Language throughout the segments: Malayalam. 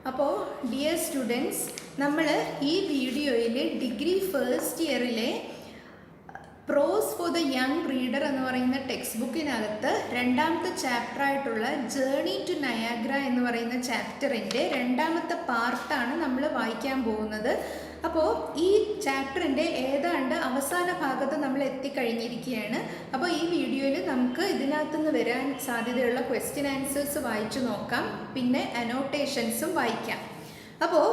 അപ്പോൾ ഡിയർ സ്റ്റുഡൻസ്, നമ്മൾ ഈ വീഡിയോയിൽ ഡിഗ്രി ഫസ്റ്റ് ഇയറിലെ prose for the young reader എന്ന് പറയുന്ന ടെക്സ്റ്റ് ബുക്കിനകത്ത് രണ്ടാമത്തെ ചാപ്റ്റർ ആയിട്ടുള്ള ജേർണി ടു നയാഗ്ര എന്ന് പറയുന്ന ചാപ്റ്ററിൻ്റെ രണ്ടാമത്തെ പാർട്ടാണ് നമ്മൾ വായിക്കാൻ പോകുന്നത്. അപ്പോൾ ഈ ചാപ്റ്ററിൻ്റെ ഏതാണ്ട് അവസാന ഭാഗത്ത് നമ്മൾ എത്തിക്കഴിഞ്ഞിരിക്കുകയാണ്. അപ്പോൾ ഈ വീഡിയോയിൽ നമുക്ക് ഇതിനകത്തുനിന്ന് വരാൻ സാധ്യതയുള്ള ക്വസ്റ്റ്യൻ ആൻസേഴ്സ് വായിച്ചു നോക്കാം, പിന്നെ അനോട്ടേഷൻസും വായിക്കാം. അപ്പോൾ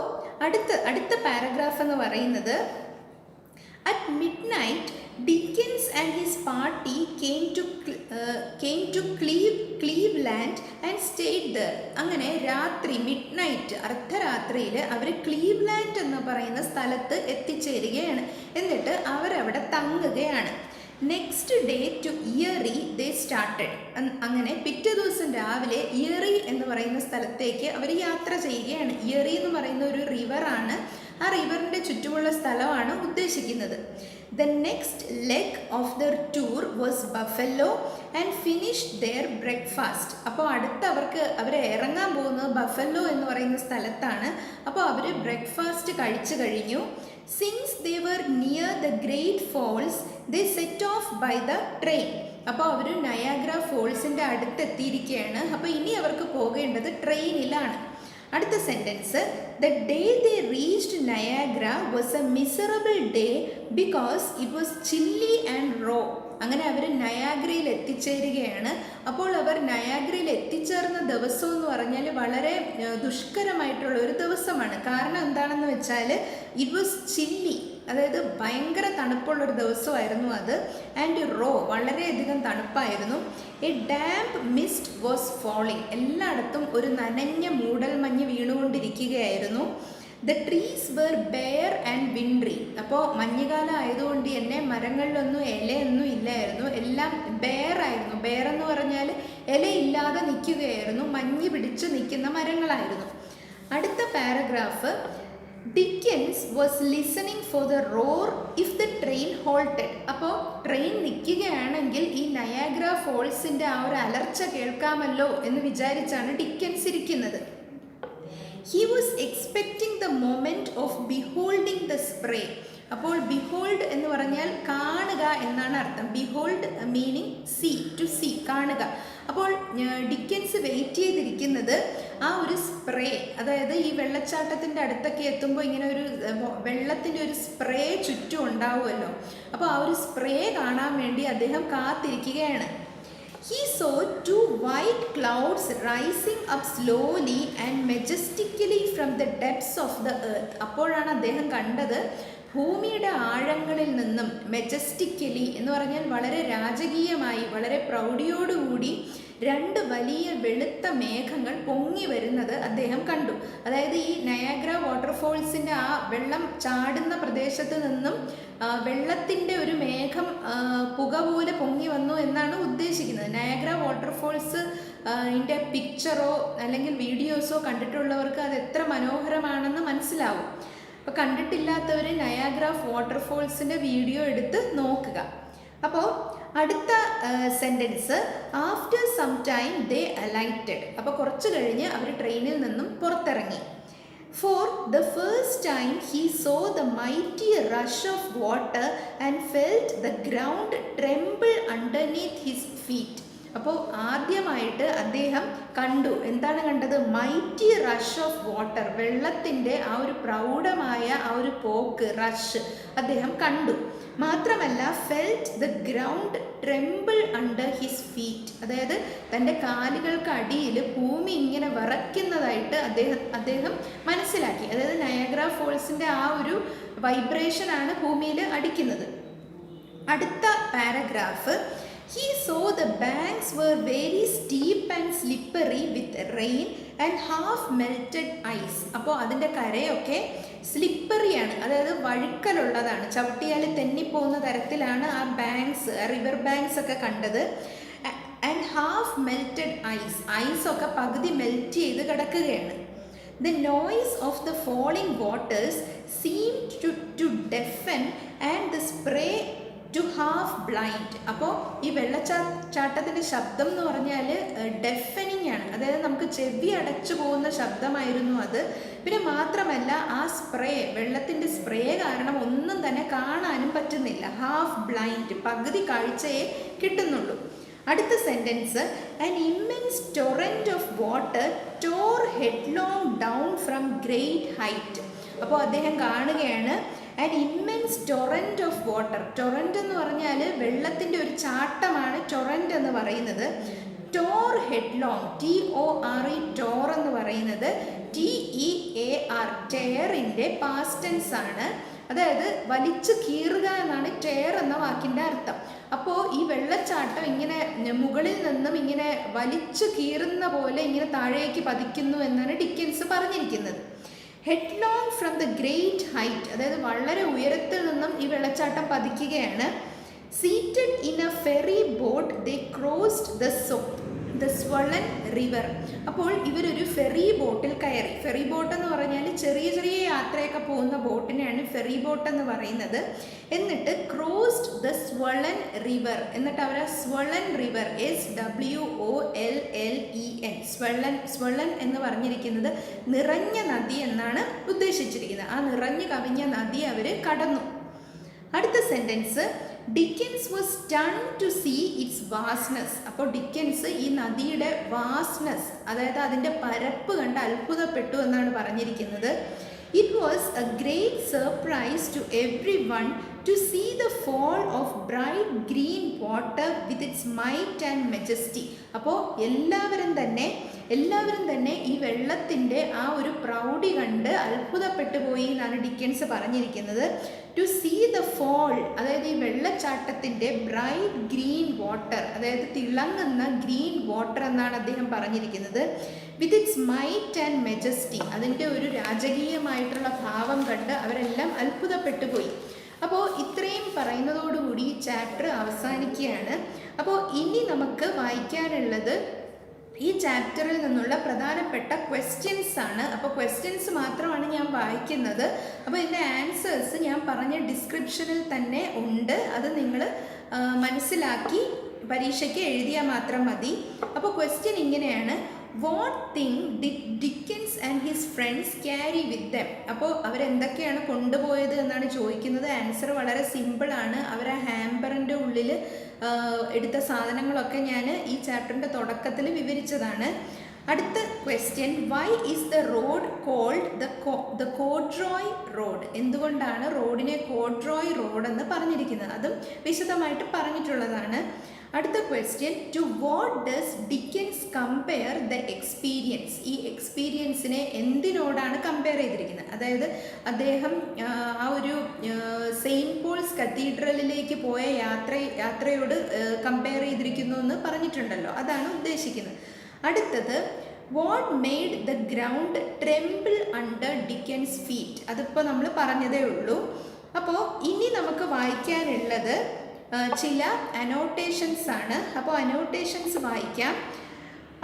അടുത്ത പാരഗ്രാഫ് എന്ന് പറയുന്നത്, at mid night Dickens and his party came to Cleveland and stayed there. അങ്ങനെ രാത്രി മിഡ് നൈറ്റ് അർദ്ധരാത്രിയിൽ അവർ ക്ലീവ്ലാൻഡ് എന്ന് പറയുന്ന സ്ഥലത്ത് എത്തിച്ചേരുകയാണ്. എന്നിട്ട് അവരവിടെ തങ്ങുകയാണ്. Next day too early they started. അങ്ങനെ പിറ്റേ ദിവസം രാവിലെ ഇയറി എന്ന് പറയുന്ന സ്ഥലത്തേക്ക് അവർ യാത്ര ചെയ്യുകയാണ്. ഇയറി എന്ന് പറയുന്ന ഒരു റിവറാണ്. ആ റിവറിൻ്റെ ചുറ്റുമുള്ള സ്ഥലമാണ് ഉദ്ദേശിക്കുന്നത്. The next leg of their tour was Buffalo and finished their breakfast. അപ്പോൾ അവർ ഇറങ്ങാൻ പോകുന്നത് ബഫല്ലോ എന്ന് പറയുന്ന സ്ഥലത്താണ്. അപ്പോൾ അവർ ബ്രേക്ക്ഫാസ്റ്റ് കഴിച്ചു കഴിഞ്ഞു. Since they were near the Great Falls, they set off by the train. അപ്പോൾ അവർ നയാഗ്ര ഫോൾസിൻ്റെ അടുത്തെത്തിയിരിക്കുകയാണ്. അപ്പോൾ ഇനി അവർക്ക് പോകേണ്ടത് ട്രെയിനിലാണ്. അടുത്ത sentence, the day they reached Niagara was a miserable day because it was chilly and raw. അങ്ങനെ അവർ നയാഗ്രയിൽ എത്തിച്ചേരുകയാണ്. അപ്പോൾ അവർ നയാഗ്രയിൽ എത്തിച്ചേർന്ന ദിവസം എന്ന് പറഞ്ഞാൽ വളരെ ദുഷ്കരമായിട്ടുള്ള ഒരു ദിവസമാണ്. കാരണം എന്താണെന്ന് വെച്ചാൽ ഇറ്റ് വാസ് ചില്ലി, അതായത് ഭയങ്കര തണുപ്പുള്ളൊരു ദിവസമായിരുന്നു അത്. ആൻഡ് റോ, വളരെയധികം തണുപ്പായിരുന്നു. A damp mist was falling, എല്ലായിടത്തും ഒരു നനഞ്ഞ മൂടൽമഞ്ഞ് വീണുകൊണ്ടിരിക്കുകയായിരുന്നു. The trees were bare and wintry. അപ്പോൾ മഞ്ഞുകാലം ആയതുകൊണ്ട് തന്നെ മരങ്ങളിലൊന്നും ഇലയൊന്നും ഇല്ലായിരുന്നു, എല്ലാം ബെയർ ആയിരുന്നു. ബെയർ എന്ന് പറഞ്ഞാൽ ഇലയില്ലാതെ നിൽക്കുകയായിരുന്നു, മഞ്ഞ് പിടിച്ച് നിൽക്കുന്ന മരങ്ങളായിരുന്നു. അടുത്ത paragraph, Dickens was listening for the roar if the train halted. അപ്പോൾ ട്രെയിൻ നിൽക്കുകയാണെങ്കിൽ ഈ നയാഗ്ര ഫോൾസിൻ്റെ ആ ഒരു അലർച്ച കേൾക്കാമല്ലോ എന്ന് വിചാരിച്ചാണ് ഡിക്കൻസ് ഇരിക്കുന്നത്. He was expecting the moment of beholding the spray. അപ്പോൾ ബിഹോൾഡ് എന്ന് പറഞ്ഞാൽ കാണുക എന്നാണ് അർത്ഥം. Behold meaning see, to see, കാണുക. അപ്പോൾ ഡിക്കൻസ് വെയിറ്റ് ചെയ്തിരിക്കുന്നത് ആ ഒരു സ്പ്രേ, അതായത് ഈ വെള്ളച്ചാട്ടത്തിൻ്റെ അടുത്തൊക്കെ എത്തുമ്പോൾ ഇങ്ങനെ ഒരു വെള്ളത്തിൻ്റെ ഒരു സ്പ്രേ ചുറ്റും ഉണ്ടാവുമല്ലോ. അപ്പോൾ ആ ഒരു സ്പ്രേ കാണാൻ വേണ്ടി അദ്ദേഹം കാത്തിരിക്കുകയാണ്. He saw two white clouds rising up slowly and majestically from the depths of the earth. അപ്പോഴാണ് അദ്ദേഹം കണ്ടത് ഭൂമിയുടെ ആഴങ്ങളിൽ നിന്നും മെജസ്റ്റിക്കലി എന്ന് പറഞ്ഞാൽ വളരെ രാജകീയമായി, വളരെ പ്രൗഢിയോടുകൂടി രണ്ട് വലിയ വെളുത്ത മേഘങ്ങൾ പൊങ്ങി വരുന്നത് അദ്ദേഹം കണ്ടു. അതായത് ഈ നയാഗ്ര വാട്ടർഫോൾസിൻ്റെ ആ വെള്ളം ചാടുന്ന പ്രദേശത്ത് നിന്നും വെള്ളത്തിൻ്റെ ഒരു മേഘം പുക പോലെ പൊങ്ങി വന്നു എന്നാണ് ഉദ്ദേശിക്കുന്നത്. നയാഗ്ര വാട്ടർഫോൾസ് ഇതിൻ്റെ പിക്ചറോ അല്ലെങ്കിൽ വീഡിയോസോ കണ്ടിട്ടുള്ളവർക്ക് അത് എത്ര മനോഹരമാണെന്ന് മനസ്സിലാവും. അപ്പോൾ കണ്ടിട്ടില്ലാത്തവർ നയാഗ്ര വാട്ടർഫോൾസിൻ്റെ വീഡിയോ എടുത്ത് നോക്കുക. അപ്പോൾ അടുത്ത sentence, after some time they alighted. അപ്പോൾ കുറച്ച് കഴിഞ്ഞ് അവർ ട്രെയിനിൽ നിന്നും പുറത്തിറങ്ങി. For the first time he saw the mighty rush of water and felt the ground tremble underneath his feet. അപ്പോൾ ആദ്യമായിട്ട് അദ്ദേഹം കണ്ടു, എന്താണ് കണ്ടത്? മൈറ്റി റഷ് ഓഫ് വാട്ടർ, വെള്ളത്തിൻ്റെ ആ ഒരു പ്രൗഢമായ ആ ഒരു പോക്ക്, റഷ് അദ്ദേഹം കണ്ടു. മാത്രമല്ല felt the ground tremble under his feet, അതായത് തൻ്റെ കാലുകൾക്ക് അടിയിൽ ഭൂമി ഇങ്ങനെ വിറയ്ക്കുന്നതായിട്ട് അദ്ദേഹം മനസ്സിലാക്കി. അതായത് നയാഗ്ര ഫോൾസിൻ്റെ ആ ഒരു വൈബ്രേഷനാണ് ഭൂമിയിൽ അടിക്കുന്നത്. അടുത്ത paragraph, he saw the banks were very steep and slippery with rain and half melted ice. അപ്പോൾ അതിൻ്റെ കരയൊക്കെ സ്ലിപ്പറിയാണ്, അതായത് വഴുക്കലുള്ളതാണ്, ചവിട്ടിയാൽ തെന്നിപ്പോകുന്ന തരത്തിലാണ് ആ ബാങ്ക്സ്, റിവർ ബാങ്ക്സ് ഒക്കെ കണ്ടത്. ആൻഡ് ഹാഫ് മെൽറ്റഡ് ഐസ്, ഐസൊക്കെ പകുതി മെൽറ്റ് ചെയ്ത് കിടക്കുകയാണ്. The noise of the falling waters seemed to deafen and the spray to half blind. അപ്പോൾ ഈ വെള്ളച്ചാട്ടത്തിൻ്റെ ശബ്ദം എന്ന് പറഞ്ഞാൽ ഡെഫനിങ് ആണ്, അതായത് നമുക്ക് ചെവി അടച്ചു പോകുന്ന ശബ്ദമായിരുന്നു അത്. പിന്നെ മാത്രമല്ല ആ സ്പ്രേ, വെള്ളത്തിൻ്റെ സ്പ്രേ കാരണം ഒന്നും തന്നെ കാണാനും പറ്റുന്നില്ല. ഹാഫ് ബ്ലൈൻഡ്, പകുതി കാഴ്ചയെ കിട്ടുന്നുള്ളൂ. അടുത്ത sentence, an immense torrent of water tore headlong down from great height. അപ്പോൾ അദ്ദേഹം കാണുകയാണ് an immense torrent of water. Torrent എന്ന് പറഞ്ഞാൽ വെള്ളത്തിൻ്റെ ഒരു ചാട്ടമാണ് ടൊറൻറ്റ് എന്ന് പറയുന്നത്. ടോർ ഹെഡ്ലോങ്, TORE, ടോർ എന്ന് പറയുന്നത് TEAR, ടെയറിൻ്റെ പാസ്റ്റ് ടെൻസ് ആണ്. അതായത് വലിച്ചു കീറുക എന്നാണ് ടെയർ എന്ന വാക്കിൻ്റെ അർത്ഥം. അപ്പോൾ ഈ വെള്ളച്ചാട്ടം ഇങ്ങനെ മുകളിൽ നിന്നും ഇങ്ങനെ വലിച്ചു കീറുന്ന പോലെ ഇങ്ങനെ താഴേക്ക് പതിക്കുന്നു എന്നാണ് ഡിക്കൻസ് പറഞ്ഞിരിക്കുന്നത്. Headlong from the great height, അതായത് വളരെ ഉയരത്തിൽ നിന്നും ഈ വെള്ളച്ചാട്ടം പതിക്കുകയാണ്. Seated in a ferry boat they crossed the swollen river. അപ്പോൾ ഇവരൊരു ഫെറി ബോട്ടിൽ കയറി. ഫെറി ബോട്ട് എന്ന് പറഞ്ഞാൽ ചെറിയ ചെറിയ യാത്രയൊക്കെ പോകുന്ന ബോട്ടിനെയാണ് ഫെറി ബോട്ട് എന്ന് പറയുന്നത്. എന്നിട്ട് ക്രോസ്ഡ് ദ സ്വളൻ റിവർ, എന്നിട്ട് അവർ സ്വളൻ റിവർ, SWOLLEN, സ്വളൻ എന്ന് പറഞ്ഞിരിക്കുന്നത് നിറഞ്ഞ നദി എന്നാണ് ഉദ്ദേശിച്ചിരിക്കുന്നത്. ആ നിറഞ്ഞു കവിഞ്ഞ നദി അവർ കടന്നു. അടുത്ത sentence, Dickens was stunned to see its vastness. അപ്പോൾ ഡിക്കൻസ് ഈ നദിയുടെ വാസ്റ്റ്നെസ്, അതായത് അതിൻ്റെ പരപ്പ് കണ്ട് അത്ഭുതപ്പെട്ടു എന്നാണ് പറഞ്ഞിരിക്കുന്നത്. It was a great surprise to everyone to see the fall of bright green water with its might and majesty. അപ്പോൾ എല്ലാവരും തന്നെ ഈ വെള്ളത്തിൻ്റെ ആ ഒരു പ്രൗഢി കണ്ട് അത്ഭുതപ്പെട്ടു പോയി എന്നാണ് ഡിക്കൻസ് പറഞ്ഞിരിക്കുന്നത്. ടു സീ ദ ഫോൾ, അതായത് ഈ വെള്ളച്ചാട്ടത്തിൻ്റെ ബ്രൈറ്റ് ഗ്രീൻ വാട്ടർ, അതായത് തിളങ്ങുന്ന ഗ്രീൻ വാട്ടർ എന്നാണ് അദ്ദേഹം പറഞ്ഞിരിക്കുന്നത്. വിത്ത് ഇറ്റ്സ് മൈറ്റ് ആൻഡ് മെജസ്റ്റി, അതിൻ്റെ ഒരു രാജകീയമായിട്ടുള്ള ഭാവം കണ്ട് അവരെല്ലാം അത്ഭുതപ്പെട്ടു പോയി. അപ്പോൾ ഇത്രയും പറയുന്നതോടുകൂടി ഈ ചാപ്റ്റർ അവസാനിക്കുകയാണ്. അപ്പോൾ ഇനി നമുക്ക് വായിക്കാനുള്ളത് ഈ ചാപ്റ്ററിൽ നിന്നുള്ള പ്രധാനപ്പെട്ട ക്വസ്റ്റ്യൻസ് ആണ്. അപ്പോൾ ക്വസ്റ്റ്യൻസ് മാത്രമാണ് ഞാൻ വായിക്കുന്നത്. അപ്പോൾ ഇതിൻ്റെ ആൻസേഴ്സ് ഞാൻ പറഞ്ഞ ഡിസ്ക്രിപ്ഷനിൽ തന്നെ ഉണ്ട്. അത് നിങ്ങൾ മനസ്സിലാക്കി പരീക്ഷയ്ക്ക് എഴുതിയാൽ മാത്രം മതി. അപ്പോൾ ക്വസ്റ്റ്യൻ ഇങ്ങനെയാണ്, what thing did Dickens and his friends carry with them. അപ്പോൾ അവരെന്തൊക്കെയാണ് കൊണ്ടുപോയത് എന്നാണ് ചോദിക്കുന്നത്. ആൻസർ വളരെ സിമ്പിളാണ്. അവർ ആ ഹാമ്പറിൻ്റെ ഉള്ളിൽ എടുത്ത സാധനങ്ങളൊക്കെ ഞാൻ ഈ ചാപ്റ്ററിൻ്റെ തുടക്കത്തിൽ വിവരിച്ചതാണ്. അടുത്ത question, why is the road called the corduroy road. എന്തുകൊണ്ടാണ് റോഡിനെ കോഡ്രോയ് റോഡ് എന്ന് പറഞ്ഞിരിക്കുന്നത്? അതും വിശദമായിട്ട് പറഞ്ഞിട്ടുള്ളതാണ്. അടുത്ത question, to what does Dickens compare the experience. ഈ എക്സ്പീരിയൻസിനെ എന്തിനോടാണ് കമ്പയർ ചെയ്തിരിക്കുന്നത്? അതായത് അദ്ദേഹം ആ ഒരു സെയിൻറ്റ് പോൾസ് കത്തീഡ്രലിലേക്ക് പോയ യാത്രയോട് കമ്പയർ ചെയ്തിരിക്കുന്നു എന്ന് പറഞ്ഞിട്ടുണ്ടല്ലോ, അതാണ് ഉദ്ദേശിക്കുന്നത്. അടുത്തത്, what made the ground tremble under Dickens feet. അതിപ്പോൾ നമ്മൾ പറഞ്ഞതേ ഉള്ളൂ. അപ്പോൾ ഇനി നമുക്ക് വായിക്കാനുള്ളത് ചില അനോട്ടേഷൻസ് ആണ്. അപ്പോൾ അനോട്ടേഷൻസ് വായിക്കാം.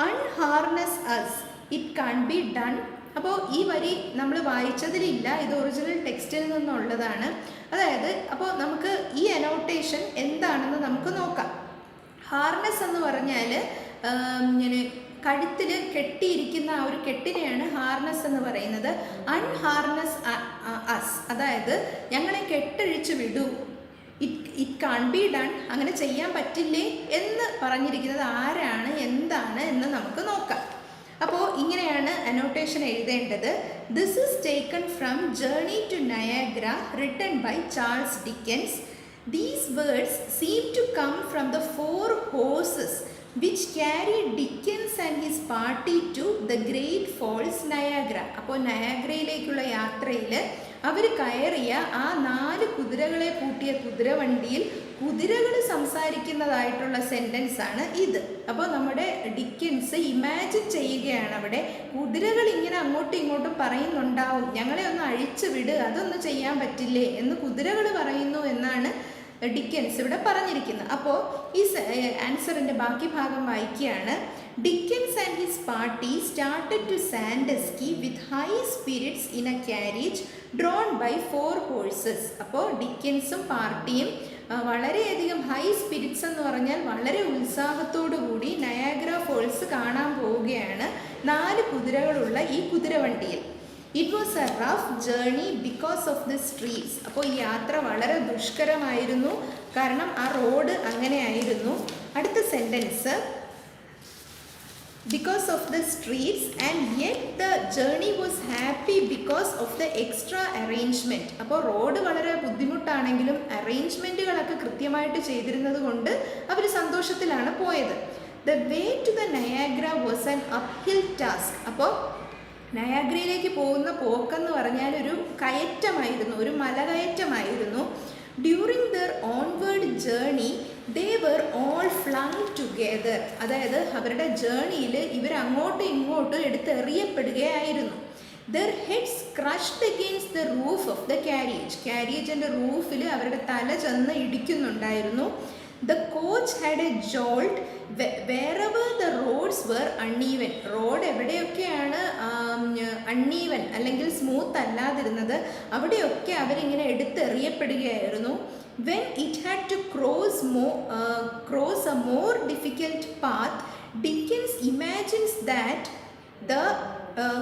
Unharness us, it can be done. അപ്പോൾ ഈ വരി നമ്മൾ വായിച്ചതിലില്ല, ഇത് ഒറിജിനൽ ടെക്സ്റ്റിൽ നിന്നുള്ളതാണ്. അതായത് അപ്പോൾ നമുക്ക് ഈ അനോട്ടേഷൻ എന്താണെന്ന് നമുക്ക് നോക്കാം. ഹാർനസ് എന്ന് പറഞ്ഞാൽ ഇങ്ങനെ കഴുത്തിൽ കെട്ടിയിരിക്കുന്ന ആ ഒരു കെട്ടിനെയാണ് ഹാർനസ് എന്ന് പറയുന്നത്. അൺഹാർനസ് അസ്, അതായത് ഞങ്ങളെ കെട്ടഴിച്ച് വിടൂ. ഇറ്റ് കാൺ ബി ഡൺ, അങ്ങനെ ചെയ്യാൻ പറ്റില്ലേ എന്ന് പറഞ്ഞിരിക്കുന്നത് ആരാണ്, എന്താണ് എന്ന് നമുക്ക് നോക്കാം. അപ്പോൾ ഇങ്ങനെയാണ് അനോട്ടേഷൻ എഴുതേണ്ടത്. This is taken from journey to Niagara written by Charles Dickens. These words seem to come from the 4 horses which carried Dickens and his party to the Great Falls, Niagara. അപ്പോൾ നയാഗ്രയിലേക്കുള്ള യാത്രയിൽ അവർ കയറിയ ആ 4 കുതിരകളെ പൂട്ടിയ കുതിരവണ്ടിയിൽ കുതിരകൾ സംസാരിക്കുന്നതായിട്ടുള്ള സെൻറ്റൻസ് ആണ് ഇത്. അപ്പോൾ നമ്മുടെ ഡിക്കൻസ് ഇമാജിൻ ചെയ്യുകയാണ്, അവിടെ കുതിരകൾ ഇങ്ങനെ അങ്ങോട്ടും ഇങ്ങോട്ടും പറയുന്നുണ്ടാവും, ഞങ്ങളെ ഒന്ന് അഴിച്ചു വിട്, അതൊന്നും ചെയ്യാൻ പറ്റില്ലേ എന്ന് കുതിരകൾ പറയുന്നു എന്നാണ് ഡിക്കൻസ് ഇവിടെ പറഞ്ഞിരിക്കുന്നത്. അപ്പോൾ ഈ ആൻസറിൻ്റെ ബാക്കി ഭാഗം വായിക്കുകയാണ്. Dickens and his party started to Sandusky with high spirits in a carriage drawn by 4 horses. അപ്പോൾ ഡിക്കൻസും പാർട്ടിയും വളരെയധികം ഹൈ സ്പിരിറ്റ്സ് എന്ന് പറഞ്ഞാൽ വളരെ ഉത്സാഹത്തോടു കൂടി നയാഗ്ര ഫോൾസ് കാണാൻ പോവുകയാണ് 4 കുതിരകളുള്ള ഈ കുതിരവണ്ടിയിൽ. It was a rough journey because of the streets. അപ്പോൾ ഈ യാത്ര വളരെ ദുഷ്കരമായിരുന്നു, കാരണം ആ റോഡ് അങ്ങനെ ആയിരുന്നു. അടുത്ത sentence, because of the streets and yet the journey was happy because of the extra arrangement. അപ്പോൾ റോഡ് വളരെ ബുദ്ധിമുട്ടാണെങ്കിലും അറേഞ്ച്മെൻറ്റുകളൊക്കെ കൃത്യമായിട്ട് ചെയ്തിരുന്നത് കൊണ്ട് അവർ സന്തോഷത്തിലാണ് പോയത്. The way to the Niagara was an uphill task. അപ്പോൾ നയാഗ്രയിലേക്ക് പോകുന്ന പോക്കെന്ന് പറഞ്ഞാൽ ഒരു കയറ്റമായിരുന്നു, ഒരു മലകയറ്റമായിരുന്നു. During their onward journey they were all flung together. അതായത് അവരുടെ ജേർണിയിൽ ഇവർ അങ്ങോട്ടും ഇങ്ങോട്ടും എടുത്തെറിയപ്പെടുകയായിരുന്നു. Their heads crushed against the roof of the carriage. കാരിയേജിൻ്റെ റൂഫിൽ അവരുടെ തല ചെന്ന് ഇടിക്കുന്നുണ്ടായിരുന്നു. The coach had a jolt wherever the roads were uneven. Road എവിടെയൊക്കെയാണ് അൺഈവൻ അല്ലെങ്കിൽ സ്മൂത്ത് അല്ലാതിരുന്നത് അവിടെയൊക്കെ അവരിങ്ങനെ എടുത്തെറിയപ്പെടുകയായിരുന്നു. When it had to cross a more difficult path, Dickens imagines that the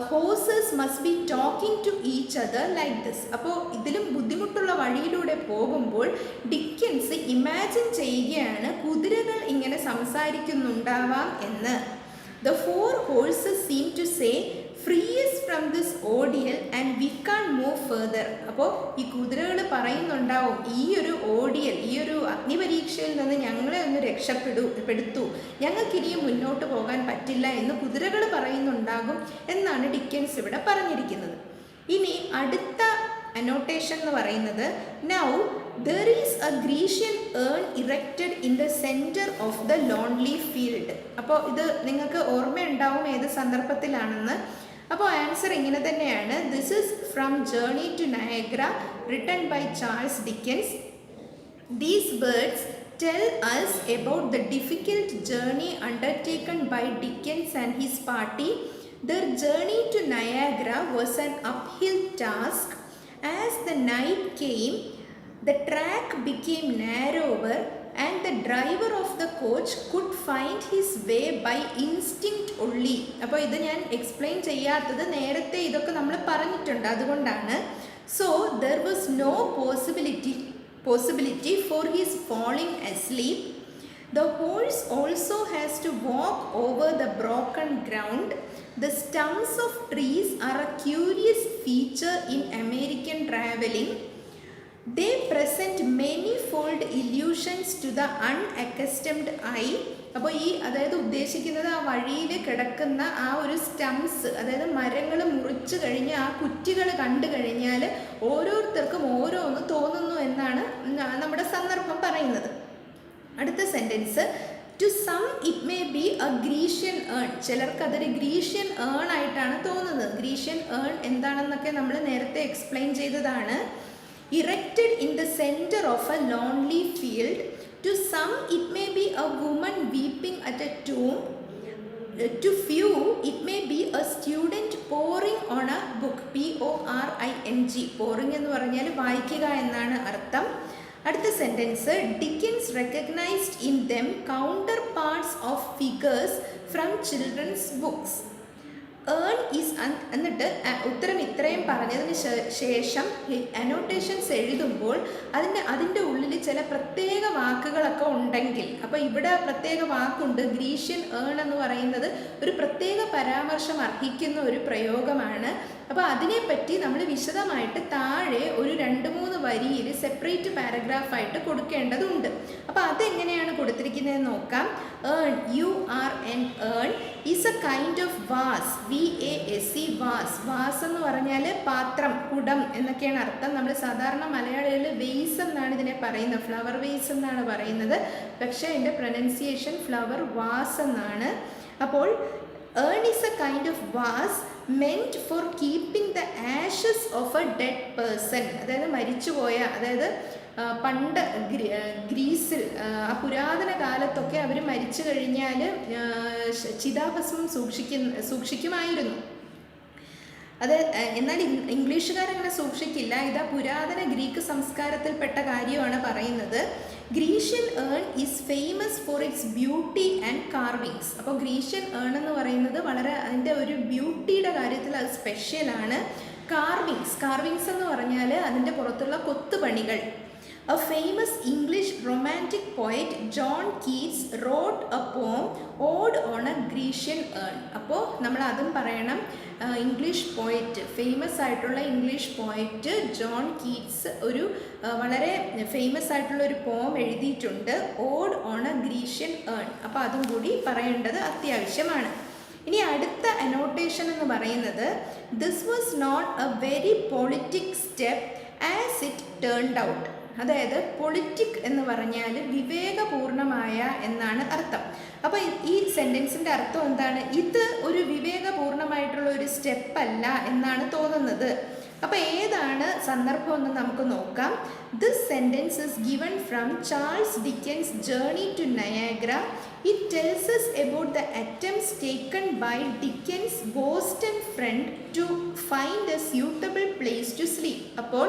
horses must be talking to each other like this. അപ്പോൾ ഇതിലും ബുദ്ധിമുട്ടുള്ള വഴിയിലൂടെ പോകുമ്പോൾ ഡിക്കൻസ് ഇമാജിൻ ചെയ്യുകയാണ് കുതിരകൾ ഇങ്ങനെ സംസാരിക്കുന്നുണ്ടാവാം എന്ന്. The 4 horses seem to say, free us from this ordeal and we can't move further. അപ്പോൾ ഈ കുതിരകൾ പറയുന്നുണ്ടാവും, ഈ ഒരു ഓഡിയൽ, ഈ ഒരു അഗ്നിപരീക്ഷയിൽ നിന്ന് ഞങ്ങളെ ഒന്ന് രക്ഷപ്പെടുത്തു, ഞങ്ങൾക്കിനിയും മുന്നോട്ട് പോകാൻ പറ്റില്ല എന്ന് കുതിരകൾ പറയുന്നുണ്ടാകും എന്നാണ് ഡിക്കൻസ് ഇവിടെ പറഞ്ഞിരിക്കുന്നത്. ഇനി അടുത്ത അനോട്ടേഷൻ എന്ന് പറയുന്നത്, now there is a Grecian urn erected in the center of the lonely field. അപ്പോൾ ഇത് നിങ്ങൾക്ക് ഓർമ്മയുണ്ടാവും ഏത് സന്ദർഭത്തിലാണെന്ന്. അപ്പോൾ ആൻസർ ഇങ്ങനെ തന്നെയാണ്. This is from journey to Niagara, written by Charles Dickens. These words tell us about the difficult journey undertaken by Dickens and his party. Their journey to Niagara was an uphill task. As the night came, the track became narrower and the driver of the coach could find his way by instinct only. അപ്പോൾ ഇത് ഞാൻ എക്സ്പ്ലെയിൻ ചെയ്യാത്തത് നേരത്തെ ഇതൊക്കെ നമ്മൾ പറഞ്ഞിട്ടുണ്ട്, അതുകൊണ്ടാണ്. So there was no possibility for his falling asleep. The horse also has to walk over the broken ground. The stumps of trees are a curious feature in American traveling. They present many-fold illusions to the unaccustomed eye. അപ്പോൾ അതായത് ഉദ്ദേശിക്കുന്നത് ആ വഴിയിൽ കിടക്കുന്ന ആ ഒരു സ്റ്റംസ്, അതായത് മരങ്ങൾ മുറിച്ച് കഴിഞ്ഞ് ആ കുറ്റികൾ കണ്ടു കഴിഞ്ഞാൽ ഓരോരുത്തർക്കും ഓരോന്ന് തോന്നുന്നു എന്നാണ് നമ്മുടെ സന്ദർഭം പറയുന്നത്. അടുത്ത sentence, to some it may be a Grecian urn. ചിലർക്ക് അതൊരു ഗ്രീഷ്യൻ ഏൺ ആയിട്ടാണ് തോന്നുന്നത്. ഗ്രീഷ്യൻ ഏൺ എന്താണെന്നൊക്കെ നമ്മൾ നേരത്തെ എക്സ്പ്ലെയിൻ ചെയ്തതാണ്. Erected in the center of a lonely field. To some it may be a woman weeping at a tomb. To few it may be a student poring on a book. Poring. Poring എന്ന് പറഞ്ഞാൽ വായിക്കുക എന്നാണ് അർത്ഥം. അടുത്ത sentence, Dickens recognised in them counter parts of figures from children's books. Earn is എന്നിട്ട് ഉത്തരം ഇത്രയും പറഞ്ഞതിന് ശേഷം അനോട്ടേഷൻസ് എഴുതുമ്പോൾ അതിൻ്റെ ഉള്ളിൽ ചില പ്രത്യേക വാക്കുകളൊക്കെ ഉണ്ടെങ്കിൽ, അപ്പോൾ ഇവിടെ പ്രത്യേക വാക്കുണ്ട്. ഗ്രീഷ്യൻ ഏൺ എന്ന് പറയുന്നത് ഒരു പ്രത്യേക പരാമർശം അർഹിക്കുന്ന ഒരു പ്രയോഗമാണ്. അപ്പോൾ അതിനെപ്പറ്റി നമ്മൾ വിശദമായിട്ട് താഴെ ഒരു 2-3 വരിയിൽ സെപ്പറേറ്റ് പാരഗ്രാഫായിട്ട് കൊടുക്കേണ്ടതുണ്ട്. അപ്പോൾ അതെങ്ങനെയാണ് കൊടുത്തിരിക്കുന്നതെന്ന് നോക്കാം. Earn, URN, earn is A kind of was, VASE, was. Was എന്ന് പറഞ്ഞാൽ പാത്രം, കുടം എന്നൊക്കെയാണ് അർത്ഥം. നമ്മൾ സാധാരണ മലയാളികൾ വെയ്സ് എന്നാണ് ഇതിനെ പറയുന്നത്, ഫ്ലവർ വെയ്സ് എന്നാണ് പറയുന്നത്. പക്ഷേ അതിൻ്റെ പ്രൊനൗൺസിയേഷൻ ഫ്ലവർ വാസ് എന്നാണ്. അപ്പോൾ earn is A kind of was meant for keeping the ashes of a dead person. അതായത് മരിച്ചുപോയ, അതായത് പണ്ട് ഗ്രീസിൽ ആ പുരാതന കാലത്തൊക്കെ അവർ മരിച്ചു കഴിഞ്ഞാൽ ചിതാഭസ്മം സൂക്ഷിക്കുമായിരുന്നു. അത് എന്നാൽ ഇംഗ്ലീഷുകാരങ്ങനെ സൂക്ഷിക്കില്ല. ഇത് പുരാതന ഗ്രീക്ക് സംസ്കാരത്തിൽപ്പെട്ട കാര്യമാണ് പറയുന്നത്. Grecian urn is famous for its beauty and carvings. അപ്പോൾ ഗ്രീഷ്യൻ ഏൺ എന്ന് പറയുന്നത് വളരെ അതിൻ്റെ ഒരു ബ്യൂട്ടിയുടെ കാര്യത്തിൽ അത് സ്പെഷ്യലാണ്. കാർവിങ്സ് എന്ന് പറഞ്ഞാൽ അതിൻ്റെ പുറത്തുള്ള കൊത്തുപണികൾ. A famous English romantic poet John Keats wrote a poem Ode on a Grecian urn. അപ്പോൾ നമ്മൾ അതും പറയണം. ഇംഗ്ലീഷ് പോയറ്റ്, ഫേമസ് ആയിട്ടുള്ള ഇംഗ്ലീഷ് പോയറ്റ് ജോൺ കീറ്റ്സ് ഒരു വളരെ ഫേമസ് ആയിട്ടുള്ള ഒരു പോം എഴുതിയിട്ടുണ്ട്, odd on A Grecian earn. അപ്പോൾ അതും കൂടി പറയേണ്ടത് അത്യാവശ്യമാണ്. ഇനി അടുത്ത അനോട്ടേഷൻ എന്ന് പറയുന്നത് this was not a very politic step as it turned out. അതായത് പൊളിറ്റിക് എന്ന് പറഞ്ഞാൽ വിവേകപൂർണമായ എന്നാണ് അർത്ഥം. അപ്പോൾ ഈ സെൻറ്റൻസിൻ്റെ അർത്ഥം എന്താണ്? ഇത് ഒരു വിവേകപൂർണമായിട്ടുള്ള ഒരു സ്റ്റെപ്പല്ല എന്നാണ് തോന്നുന്നത്. അപ്പോൾ ഏതാണ് സന്ദർഭം എന്ന് നമുക്ക് നോക്കാം. This sentence is given from Charles Dickens journey to Niagara. It tells us about the attempts taken by Dickens' Boston friend to find a suitable place to sleep. അപ്പോൾ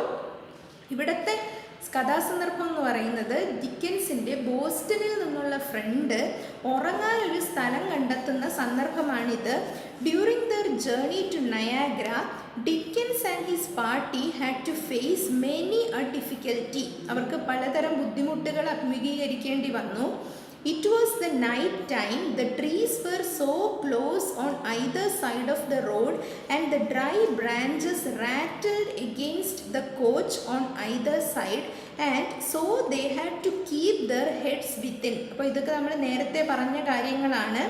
ഇവിടുത്തെ കഥാസന്ദർഭം എന്ന് പറയുന്നത് ഡിക്കൻസിൻ്റെ ബോസ്റ്റണിൽ നിന്നുള്ള ഫ്രണ്ട് ഉറങ്ങാനൊരു സ്ഥലം കണ്ടെത്തുന്ന സന്ദർഭമാണിത്. During their journey to Niagara, Dickens and his party had to face many a difficulty. അവർക്ക് പലതരം ബുദ്ധിമുട്ടുകൾ അഭിമുഖീകരിക്കേണ്ടി വന്നു. It was the night time. The trees were so close on either side of the road and the dry branches rattled against the coach on either side and so they had to keep their heads within. അപ്പോൾ ഇതൊക്കെ നമ്മൾ നേരത്തെ പറഞ്ഞ കാര്യങ്ങളാണ്.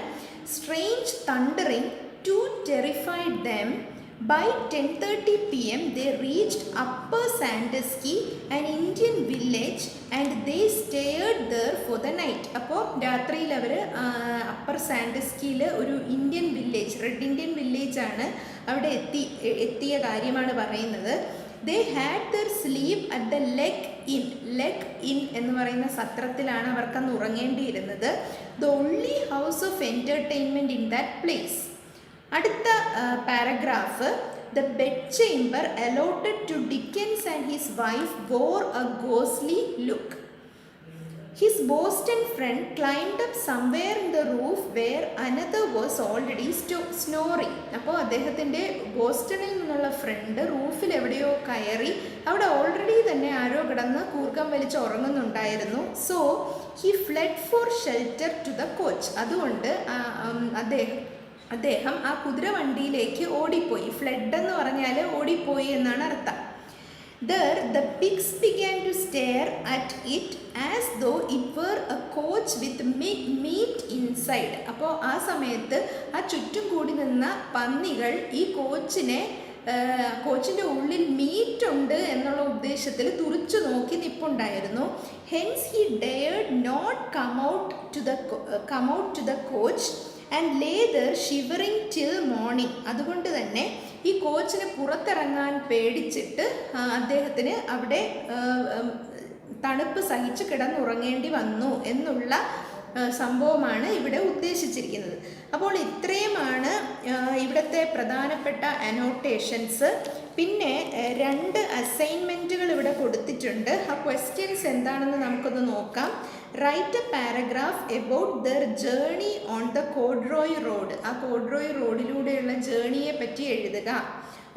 Strange thundering too terrified them. By 10:30 p.m. they reached Upper Sandusky, an Indian village, and they stayed there for the night. അപ്പോൾ രാത്രിയിൽ അവർ അപ്പർ സാൻഡസ്കിയിൽ ഒരു Indian village, red Indian village ആണ്, അവിടെ എത്തിയ കാര്യമാണ് പറയുന്നത്. They had their sleep at the Leg Inn എന്ന് പറയുന്ന സത്രത്തിലാണ് അവർക്കന്ന് ഉറങ്ങേണ്ടിയിരുന്നത്. The only house of entertainment in that place. അടുത്ത paragraph, the bed chamber allotted to Dickens and his wife bore a ghostly look. His Boston friend climbed up somewhere in the roof where another was already snoring. അപ്പോൾ അദ്ദേഹത്തിൻ്റെ ബോസ്റ്റണിൽ നിന്നുള്ള ഫ്രണ്ട് റൂഫിൽ എവിടെയോ കയറി, അവിടെ ഓൾറെഡി തന്നെ ആരോ കിടന്ന് കൂർക്കം വലിച്ച് ഉറങ്ങുന്നുണ്ടായിരുന്നു. So he fled for shelter to the coach. അതുകൊണ്ട് അദ്ദേഹം ആ കുതിരവണ്ടിയിലേക്ക് ഓടിപ്പോയി. ഫ്ലഡ് എന്ന് പറഞ്ഞാൽ ഓടിപ്പോയി എന്നാണ് അർത്ഥം. There the pigs began to stare at it as though it were a coach with meat inside. അപ്പോൾ ആ സമയത്ത് ആ ചുറ്റും കൂടി നിന്ന പന്നികൾ ഈ കോച്ചിൻ്റെ ഉള്ളിൽ മീറ്റ് ഉണ്ട് എന്നുള്ള ഉദ്ദേശത്തിൽ തുറിച്ചു നോക്കി നിൽപ്പുണ്ടായിരുന്നു. Hence he dared not come out to the coach and lay there shivering till morning. അതുകൊണ്ട് തന്നെ ഈ കോച്ചിന് പുറത്തിറങ്ങാൻ പേടിച്ചിട്ട് അദ്ദേഹത്തിന് അവിടെ തണുപ്പ് സഹിച്ച് കിടന്നുറങ്ങേണ്ടി വന്നു എന്നുള്ള സംഭവമാണ് ഇവിടെ ഉദ്ദേശിച്ചിരിക്കുന്നത്. അപ്പോൾ ഇത്രയുമാണ് ഇവിടുത്തെ പ്രധാനപ്പെട്ട അനോട്ടേഷൻസ്. പിന്നെ 2 അസൈൻമെൻറ്റുകൾ ഇവിടെ കൊടുത്തിട്ടുണ്ട്. ആ ക്വസ്റ്റ്യൻസ് എന്താണെന്ന് നമുക്കൊന്ന് നോക്കാം. Write a paragraph about their journey on the corduroy road. ആ കോഡ്രോയ് റോഡിലൂടെയുള്ള ജേർണിയെ പറ്റി എഴുതുക.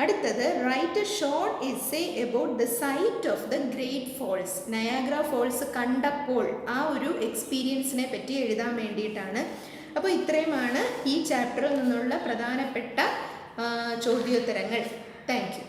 അടുത്തത് write a short essay about the sight of the great falls. Niagara falls കണ്ടപ്പോൾ ആ ഒരു എക്സ്പീരിയൻസിനെ പറ്റി എഴുതാൻ വേണ്ടിയിട്ടാണ്. അപ്പോൾ ഇത്രയുമാണ് ഈ ചാപ്റ്ററിൽ നിന്നുള്ള പ്രധാനപ്പെട്ട ചോദ്യോത്തരങ്ങൾ. Thank you.